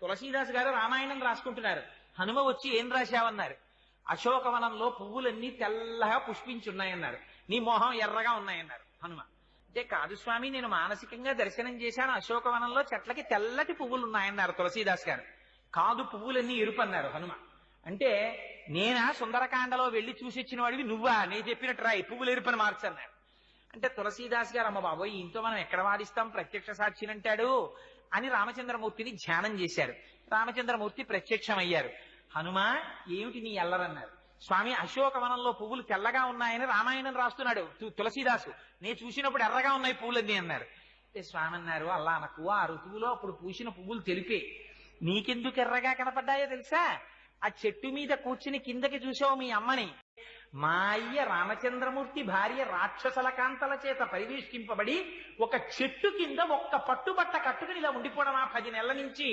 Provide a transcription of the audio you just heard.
తులసీదాస్ గారు రామాయణం రాసుకుంటున్నారు. హనుమ వచ్చి ఏం రాశావన్నారు. అశోకవనంలో పువ్వులన్నీ తెల్లగా పుష్పించున్నాయన్నారు. నీ మోహం ఎర్రగా ఉన్నాయన్నారు హనుమ. అంటే కాదు స్వామి, నేను మానసికంగా దర్శనం చేశాను, అశోకవనంలో చెట్లకి తెల్లటి పువ్వులు ఉన్నాయన్నారు తులసీదాస్ గారు. కాదు, పువ్వులన్నీ ఎరుపు అన్నారు హనుమ. అంటే నేనా సుందరకాండలో వెళ్లి చూసి వచ్చిన వాడివి నువ్వా, నేను చెప్పినట్టు రాయి పువ్వులు ఎరుపని మార్చన్నారు. అంటే తులసీదాస్ గారు అమ్మ బాబోయ్ ఇంతో మనం ఎక్కడ వాదిస్తాం, ప్రత్యక్ష సాక్షిని అంటాడు అని రామచంద్రమూర్తిని ధ్యానం చేశారు. రామచంద్రమూర్తి ప్రత్యక్షమయ్యారు. హనుమ ఏమిటి నీ ఎల్లరన్నారు. స్వామి అశోకవనంలో పువ్వులు తెల్లగా ఉన్నాయని రామాయణం రాస్తున్నాడు తులసీదాసు, నేను చూసినప్పుడు ఎర్రగా ఉన్నాయి పువ్వులన్నీ అన్నారు. అంటే స్వామి అన్నారు, అల్లా అనకు, ఆ ఋతువులో అప్పుడు పూసిన పువ్వులు తెలిపే, నీకెందుకు ఎర్రగా కనపడ్డాయో తెలుసా, ఆ చెట్టు మీద కూర్చుని కిందకి చూసావు మీ అమ్మని, మా అయ్య రామచంద్రమూర్తి భార్య రాక్షసల కాంతల చేత పరివేష్టింపబడి ఒక చెట్టు కింద ఒక్క పట్టుబట్ట కట్టుకుని ఇలా ఉండిపోవడం ఆ 10 నెలల నుంచి